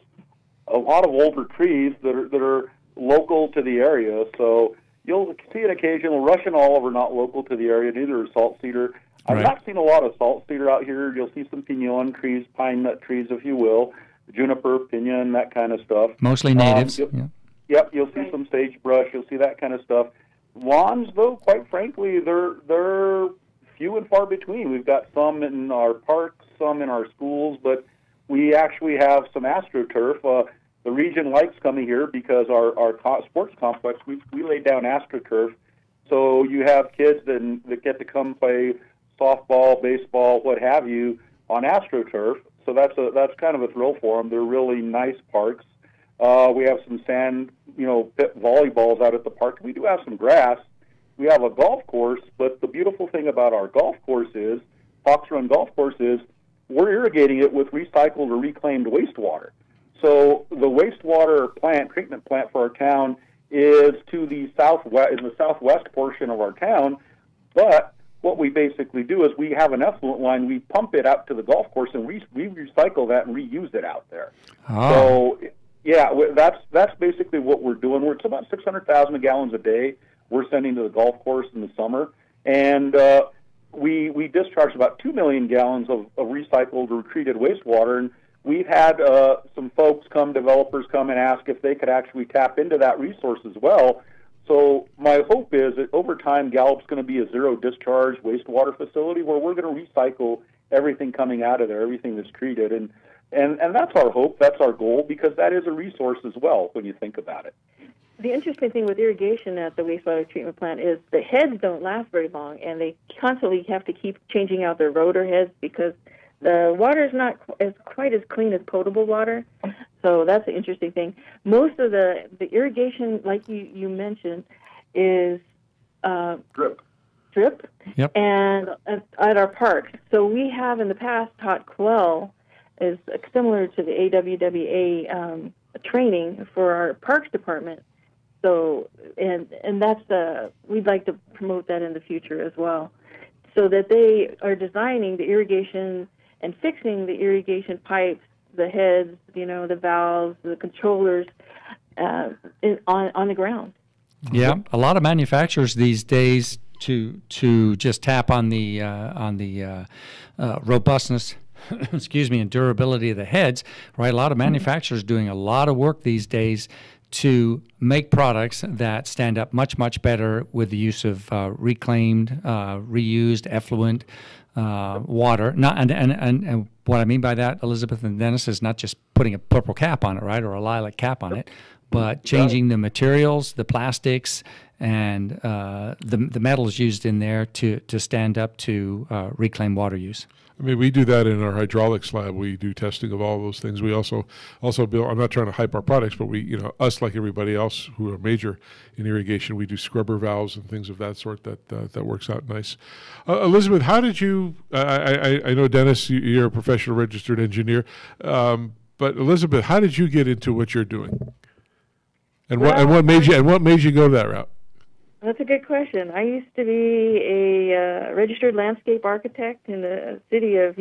a lot of older trees that are local to the area. So you'll see an occasional Russian olive are not local to the area, neither is salt cedar. I've not seen a lot of salt cedar out here. You'll see some pinon trees, pine nut trees, if you will, juniper, pinyon, that kind of stuff. Mostly natives. Yep, you'll see some sagebrush. You'll see that kind of stuff. Lawns, though, quite frankly, they're few and far between. We've got some in our parks, some in our schools, but we actually have some AstroTurf. The region likes coming here because our sports complex, we laid down AstroTurf. So you have kids that get to come play softball, baseball, what have you, on AstroTurf. So that's kind of a thrill for them. They're really nice parks. We have some sand, pit volleyballs out at the park. We do have some grass. We have a golf course, but the beautiful thing about our golf course is, Fox Run Golf Course is, we're irrigating it with recycled or reclaimed wastewater. So the wastewater treatment plant for our town is to the southwest, in the southwest portion of our town, but what we basically do is we have an effluent line, we pump it out to the golf course, and we recycle that and reuse it out there. So, yeah, that's basically what we're doing. It's about 600,000 gallons a day we're sending to the golf course in the summer, and we discharge about 2 million gallons of recycled or treated wastewater, and we've had some developers come and ask if they could actually tap into that resource as well. So my hope is that over time, Gallup's going to be a zero-discharge wastewater facility where we're going to recycle everything coming out of there, everything that's treated, and that's our hope, that's our goal, because that is a resource as well when you think about it. The interesting thing with irrigation at the wastewater treatment plant is the heads don't last very long, and they constantly have to keep changing out their rotor heads because the water is not quite as clean as potable water. So that's the interesting thing. Most of the irrigation, like you mentioned, is drip, and at our parks. So we have in the past taught Quell is similar to the AWWA training for our parks department. So and that's we'd like to promote that in the future as well, so that they are designing the irrigation and fixing the irrigation pipes, the heads, the valves, the controllers on the ground. Yeah, a lot of manufacturers these days to just tap on the robustness, and durability of the heads. Right, a lot of manufacturers doing a lot of work these days to make products that stand up much, much better with the use of reclaimed, reused effluent water. And what I mean by that, Elizabeth and Dennis, is not just putting a purple cap on it, right, or a lilac cap on it, but changing the materials, the plastics, and the metal is used in there to stand up to reclaimed water use. I mean, we do that in our hydraulics lab. We do testing of all those things. We also build. I'm not trying to hype our products, but we, us like everybody else who are major in irrigation, we do scrubber valves and things of that sort. That works out nice. Elizabeth, how did you? I know Dennis, you're a professional registered engineer, but Elizabeth, how did you get into what you're doing? And what made you go that route? That's a good question. I used to be a registered landscape architect in the city of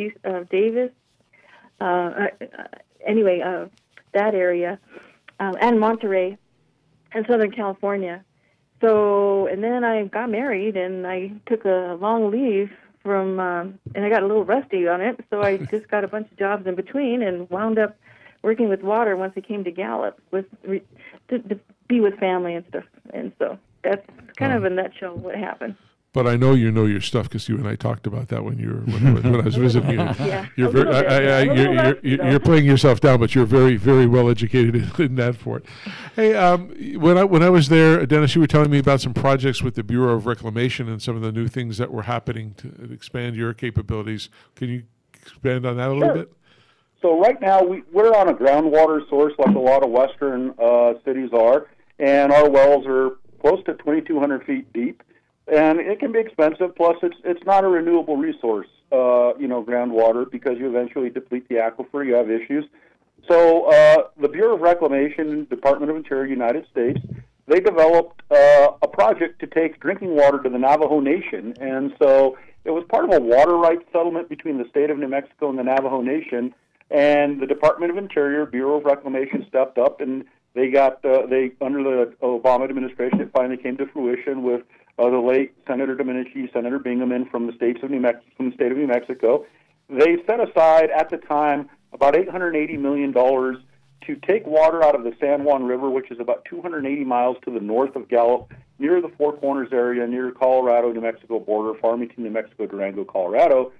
Davis. That area, and Monterey, in Southern California. So, and then I got married, and I took a long leave from, and I got a little rusty on it, so I just got a bunch of jobs in between and wound up working with water once I came to Gallup to be with family and stuff. And so that's kind of a nutshell what happened. But I know you know your stuff because you and I talked about that when I was visiting you. Yeah, you're playing yourself down, but you're very, very well educated in that for it. Hey, when I was there, Dennis, you were telling me about some projects with the Bureau of Reclamation and some of the new things that were happening to expand your capabilities. Can you expand on that a little bit? So right now we're on a groundwater source like a lot of western cities are, and our wells are close to 2,200 feet deep. And it can be expensive. Plus, it's not a renewable resource, groundwater, because you eventually deplete the aquifer. You have issues. So the Bureau of Reclamation, Department of Interior, United States, they developed a project to take drinking water to the Navajo Nation. And so it was part of a water rights settlement between the state of New Mexico and the Navajo Nation. And the Department of Interior, Bureau of Reclamation stepped up, and they got under the Obama administration, it finally came to fruition with the late Senator Domenici, Senator Bingaman from the state of New Mexico. They set aside at the time about $880 million to take water out of the San Juan River, which is about 280 miles to the north of Gallup, near the Four Corners area, near Colorado, New Mexico border, Farmington, New Mexico, Durango, Colorado.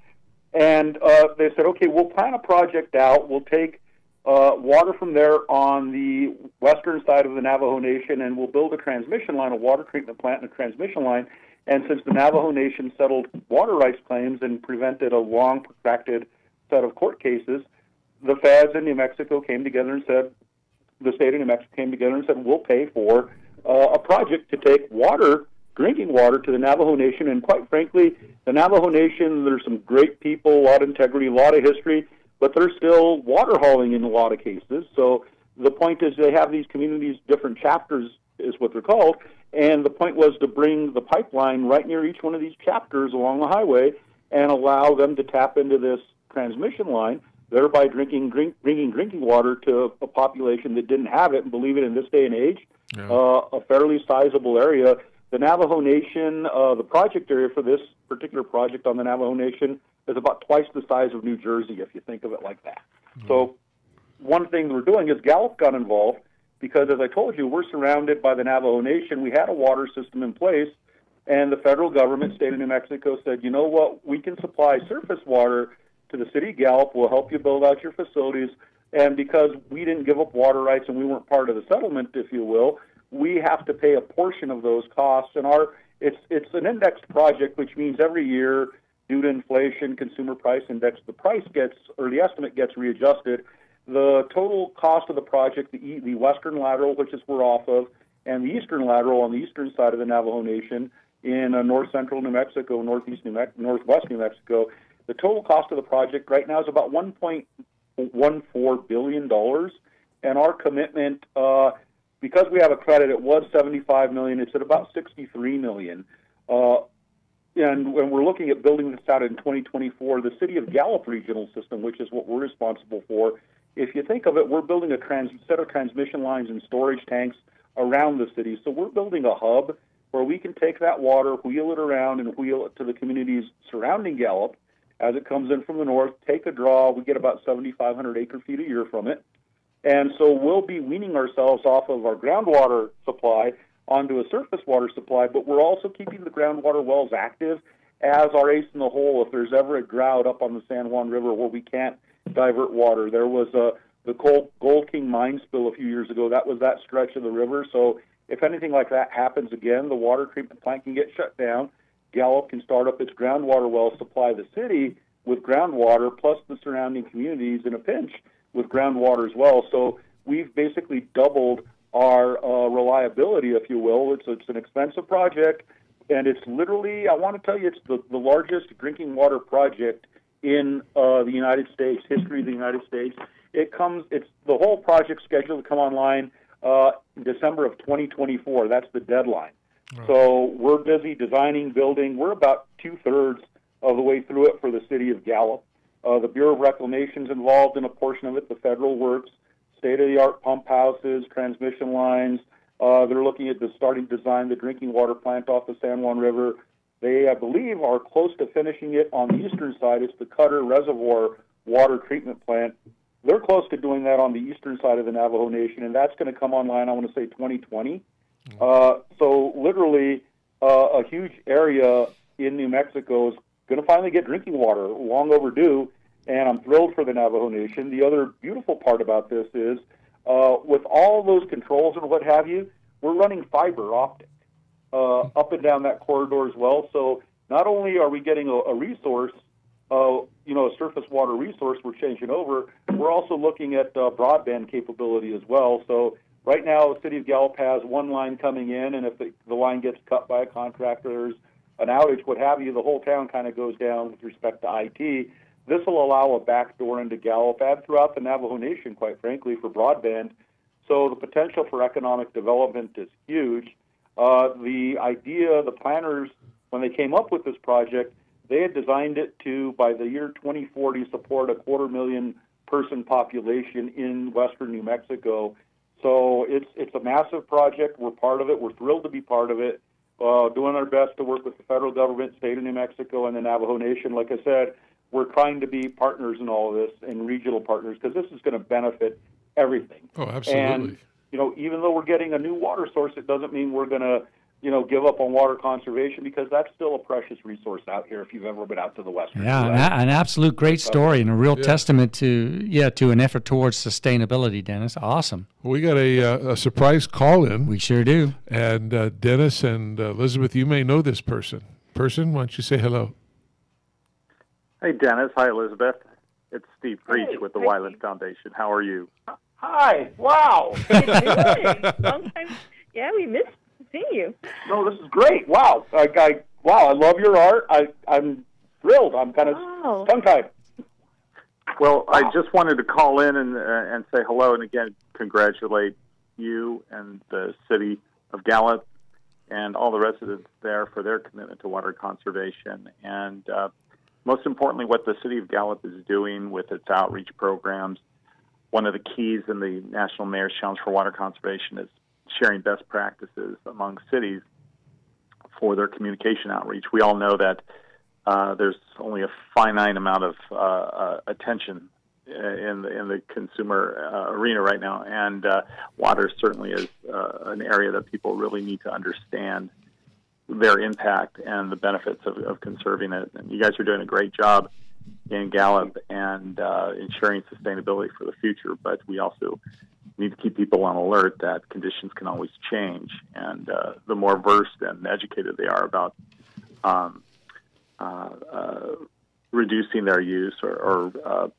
And they said, okay, we'll plan a project out. We'll take water from there on the western side of the Navajo Nation, and we'll build a transmission line, a water treatment plant and a transmission line. And since the Navajo Nation settled water rights claims and prevented a long, protracted set of court cases, the feds in New Mexico came together and said, the state of New Mexico came together and said, we'll pay for a project to take water, drinking water, to the Navajo Nation. And quite frankly, the Navajo Nation, there's some great people, a lot of integrity, a lot of history, but they're still water hauling in a lot of cases. So the point is they have these communities, different chapters is what they're called, and the point was to bring the pipeline right near each one of these chapters along the highway and allow them to tap into this transmission line, thereby bringing drinking water to a population that didn't have it. And believe it, in this day and age, a fairly sizable area. The Navajo Nation, the project area for this particular project on the Navajo Nation is about twice the size of New Jersey, if you think of it like that. Mm-hmm. So one thing we're doing is Gallup got involved because, as I told you, we're surrounded by the Navajo Nation. We had a water system in place, and the federal government, state of New Mexico, said, you know what, we can supply surface water to the city of Gallup. We'll help you build out your facilities. And because we didn't give up water rights and we weren't part of the settlement, if you will, we have to pay a portion of those costs. And it's an indexed project, which means every year, due to inflation, consumer price index, the estimate gets readjusted. The total cost of the project, the western lateral, which is we're off of, and the eastern lateral on the eastern side of the Navajo Nation in north central New Mexico, northwest New Mexico, the total cost of the project right now is about $1.14 billion. And our commitment, because we have a credit, it was $75 million. It's at about $63 million. And when we're looking at building this out in 2024, the City of Gallup Regional System, which is what we're responsible for, if you think of it, we're building a set of transmission lines and storage tanks around the city. So we're building a hub where we can take that water, wheel it around, and wheel it to the communities surrounding Gallup as it comes in from the north, take a draw. We get about 7,500 acre-feet a year from it. And so we'll be weaning ourselves off of our groundwater supply onto a surface water supply, but we're also keeping the groundwater wells active as our ace in the hole if there's ever a drought up on the San Juan River where we can't divert water. There was the Gold King mine spill a few years ago. That was that stretch of the river. So if anything like that happens again, the water treatment plant can get shut down. Gallup can start up its groundwater well, supply the city with groundwater, plus the surrounding communities in a pinch with groundwater as well. So we've basically doubled our reliability, if you will. It's an expensive project, and it's literally, I want to tell you, it's the largest drinking water project in the United States, history of the United States. It's the whole project scheduled to come online December of 2024. That's the deadline. Right. So we're busy designing, building. We're about 2/3 of the way through it for the city of Gallup. The Bureau of Reclamation's involved in a portion of it, the federal works, state-of-the-art pump houses, transmission lines. They're looking at starting to design the drinking water plant off the San Juan River. They, I believe, are close to finishing it on the eastern side. It's the Cutter Reservoir water treatment plant. They're close to doing that on the eastern side of the Navajo Nation, and that's going to come online, I want to say, 2020. So literally, a huge area in New Mexico is going to finally get drinking water, long overdue, and I'm thrilled for the Navajo Nation. The other beautiful part about this is, with all those controls and what have you, we're running fiber optic up and down that corridor as well. So not only are we getting a resource, a surface water resource we're changing over, we're also looking at broadband capability as well. So right now, the city of Gallup has one line coming in, and if the line gets cut by a contractor, there's an outage, what have you, the whole town kind of goes down with respect to IT. This will allow a backdoor into Gallup and throughout the Navajo Nation, quite frankly, for broadband. So the potential for economic development is huge. The idea, the planners, when they came up with this project, they had designed it to, by the year 2040, support a 250,000 person population in western New Mexico. So it's a massive project. We're part of it. We're thrilled to be part of it, doing our best to work with the federal government, state of New Mexico, and the Navajo Nation. Like I said, we're trying to be partners in all of this, and regional partners, because this is going to benefit everything. Oh, absolutely. And, even though we're getting a new water source, it doesn't mean we're going to, give up on water conservation, because that's still a precious resource out here if you've ever been out to the western US. An absolute great story and a real testament to an effort towards sustainability, Dennis. Awesome. We got a surprise call-in. We sure do. And Dennis and Elizabeth, you may know this person. Why don't you say hello? Hey, Dennis. Hi, Elizabeth. It's Steve Preach with the Wyland Foundation. How are you? Hi. Wow. How you doing? Long time. Yeah, we missed seeing you. No, this is great. Wow. I love your art. I'm thrilled. I'm kind of tongue-tied. Well, I just wanted to call in and say hello, and again, congratulate you and the city of Gallup and all the residents there for their commitment to water conservation. And most importantly, what the city of Gallup is doing with its outreach programs. One of the keys in the National Mayor's Challenge for Water Conservation is sharing best practices among cities for their communication outreach. We all know that there's only a finite amount of attention in the consumer arena right now, and water certainly is an area that people really need to understand their impact and the benefits of conserving it. And you guys are doing a great job in Gallup and ensuring sustainability for the future, but we also need to keep people on alert that conditions can always change, and the more versed and educated they are about reducing their use or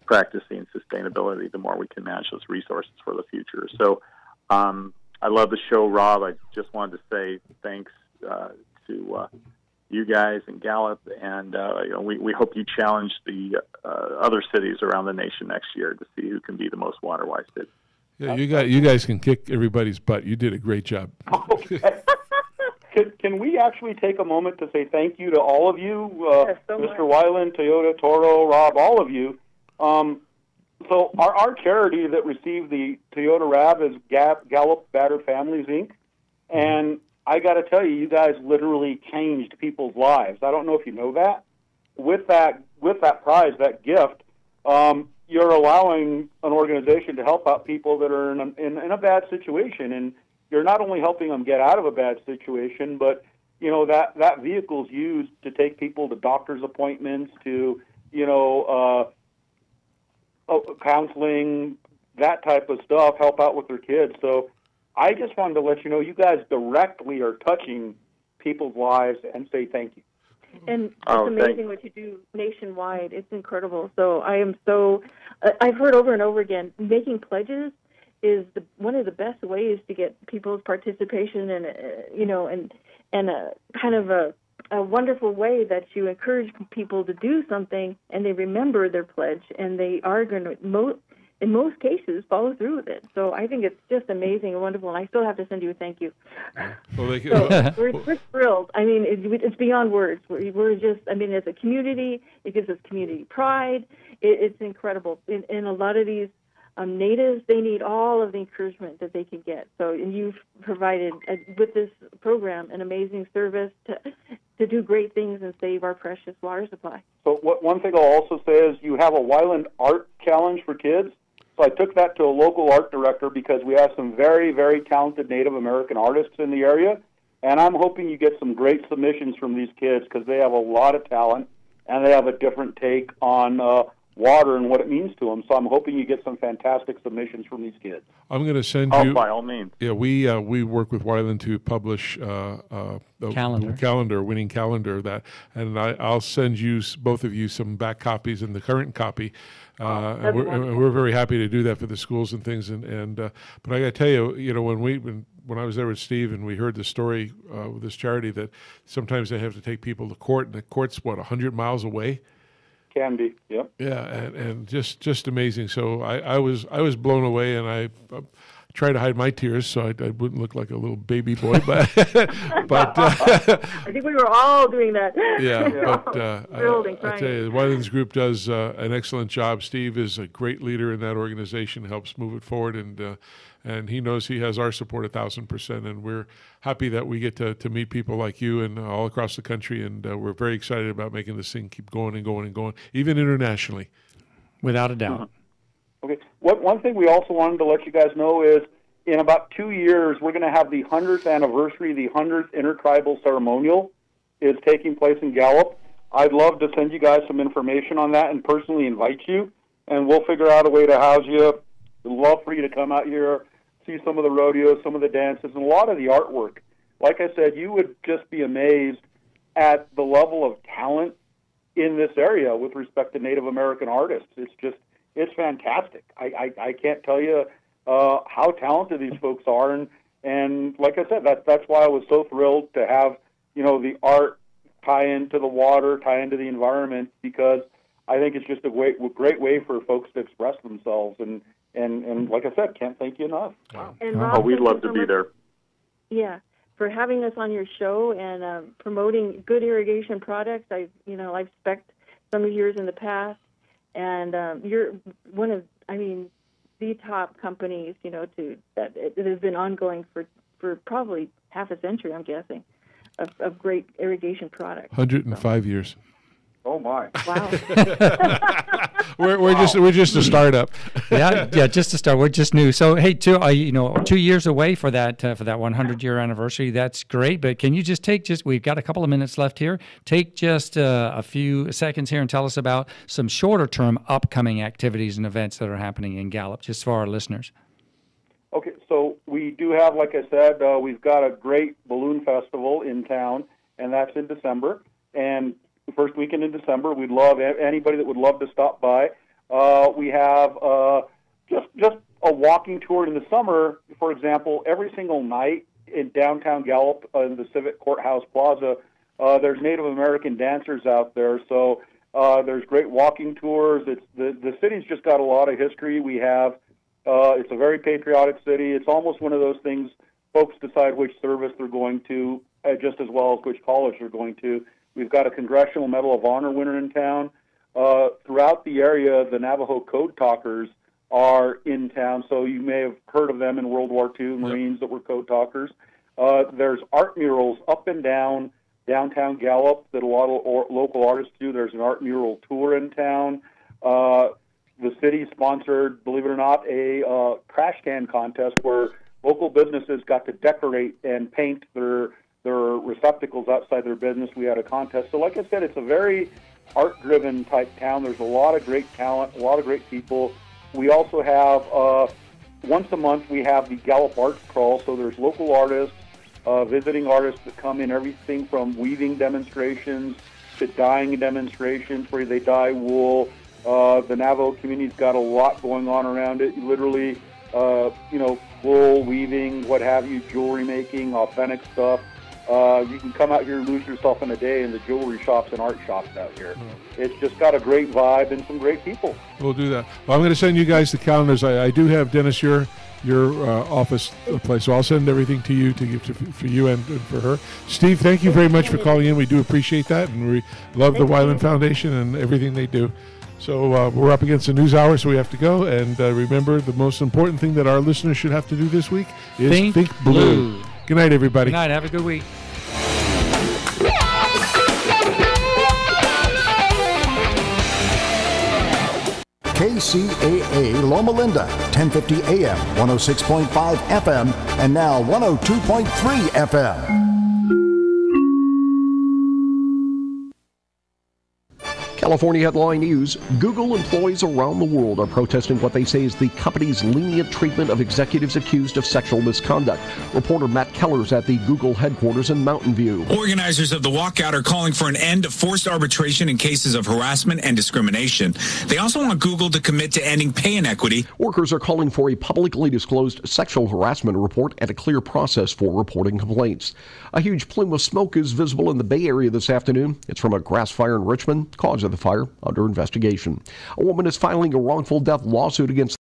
practicing sustainability, the more we can manage those resources for the future. So I love the show, Rob. I just wanted to say thanks to you guys in Gallup, and we hope you challenge the other cities around the nation next year to see who can be the most water-wise city. Yeah, you guys can kick everybody's butt. You did a great job. Okay. Can we actually take a moment to say thank you to all of you, Mr. Wyland, Toyota, Toro, Rob, all of you. So our charity that received the Toyota RAV is Gallup Battered Families, Inc., and I got to tell you, you guys literally changed people's lives. I don't know if you know that. With that prize, that gift, you're allowing an organization to help out people that are in a bad situation, and you're not only helping them get out of a bad situation, but that vehicle's used to take people to doctor's appointments, to counseling, that type of stuff, help out with their kids. So I just wanted to let you know you guys directly are touching people's lives and say thank you. And it's amazing what you do nationwide. It's incredible. So I've heard over and over again, making pledges is one of the best ways to get people's participation and a kind of a wonderful way that you encourage people to do something and they remember their pledge and they are going to, in most cases, follow through with it. So I think it's just amazing and wonderful, and I still have to send you a thank you. Well, We're thrilled. I mean, it's beyond words. We're just, I mean, as a community, it gives us community pride. It's incredible. In a lot of these natives, they need all of the encouragement that they can get. So, and you've provided, with this program, an amazing service to do great things and save our precious water supply. So one thing I'll also say is you have a Wyland Art Challenge for kids. So I took that to a local art director because we have some very, very talented Native American artists in the area, and I'm hoping you get some great submissions from these kids because they have a lot of talent and they have a different take on water and what it means to them. So I'm hoping you get some fantastic submissions from these kids. I'm going to send you. By all means. Yeah, we work with Wyland to publish a winning calendar and I'll send you both of you some back copies and the current copy. And we're very happy to do that for the schools and things. But I got to tell you, when I was there with Steve and we heard the story with this charity that sometimes they have to take people to court, and the court's 100 miles away. Can be, yep. Yeah, and just amazing. So I was blown away, and I tried to hide my tears so I wouldn't look like a little baby boy. But I think we were all doing that. Yeah, but I tell you, the Wylands Group does an excellent job. Steve is a great leader in that organization, helps move it forward, and he knows he has our support 1,000%. And we're happy that we get to meet people like you and all across the country. And we're very excited about making this thing keep going and going and going, even internationally. Without a doubt. Okay. One thing we also wanted to let you guys know is in about 2 years, we're going to have the 100th anniversary, the 100th Intertribal Ceremonial is taking place in Gallup. I'd love to send you guys some information on that and personally invite you, and we'll figure out a way to house you. We'd love for you to come out here, see some of the rodeos, some of the dances, and a lot of the artwork. Like I said, you would just be amazed at the level of talent in this area with respect to Native American artists. It's fantastic. I can't tell you how talented these folks are, and like I said, that's why I was so thrilled to have the art tie into the water, tie into the environment, because I think it's just a great way for folks to express themselves, and like I said, can't thank you enough. Wow. And Rob, we'd love to be there. Yeah, for having us on your show and promoting good irrigation products. I've spec'd some of yours in the past. And you're one of, the top companies, that it has been ongoing for probably half a century, I'm guessing, of great irrigation products. 105 years. Oh my! Wow. we're just a startup. yeah, just to start. We're just new. So hey, 2 years away for that 100-year anniversary. That's great. But can you we've got a couple of minutes left here. Take just a few seconds here and tell us about some shorter-term upcoming activities and events that are happening in Gallup, just for our listeners. Okay, so we do have, like I said, we've got a great balloon festival in town, and that's in December. And the first weekend in December, we'd love anybody that would love to stop by. We have just a walking tour in the summer. For example, every single night in downtown Gallup, in the Civic Courthouse Plaza, there's Native American dancers out there. So there's great walking tours. The city's just got a lot of history. We have it's a very patriotic city. It's almost one of those things folks decide which service they're going to, just as well as which college they're going to. We've got a Congressional Medal of Honor winner in town. Throughout the area, the Navajo Code Talkers are in town, so you may have heard of them in World War II, Marines that were Code Talkers. There's art murals up and down downtown Gallup that a lot of local artists do. There's an art mural tour in town. The city sponsored, believe it or not, a trash can contest where local businesses got to decorate and paint their receptacles outside their business. We had a contest. So like I said, it's a very art-driven type town. There's a lot of great talent, a lot of great people. We also have once a month we have the Gallup Arts Crawl, so there's local artists, visiting artists that come in, everything from weaving demonstrations to dyeing demonstrations where they dye wool. The Navajo community's got a lot going on around it. Literally, wool, weaving, what have you, jewelry making, authentic stuff. You can come out here and lose yourself in a day in the jewelry shops and art shops out here. It's just got a great vibe and some great people. We'll do that. Well, I'm going to send you guys the calendars. I do have, Dennis, your office place, so I'll send everything to you to give for you and for her. Steve, thank you very much for calling in. We do appreciate that, and we love the Weiland Foundation and everything they do. So we're up against the news hour, so we have to go. And remember, the most important thing that our listeners should have to do this week is think blue. Good night, everybody. Good night. Have a good week. KCAA Loma Linda, 1050 AM, 106.5 FM, and now 102.3 FM. California headline news. Google employees around the world are protesting what they say is the company's lenient treatment of executives accused of sexual misconduct. Reporter Matt Keller's at the Google headquarters in Mountain View. Organizers of the walkout are calling for an end to forced arbitration in cases of harassment and discrimination. They also want Google to commit to ending pay inequity. Workers are calling for a publicly disclosed sexual harassment report and a clear process for reporting complaints. A huge plume of smoke is visible in the Bay Area this afternoon. It's from a grass fire in Richmond. Cause of the fire under investigation. A woman is filing a wrongful death lawsuit against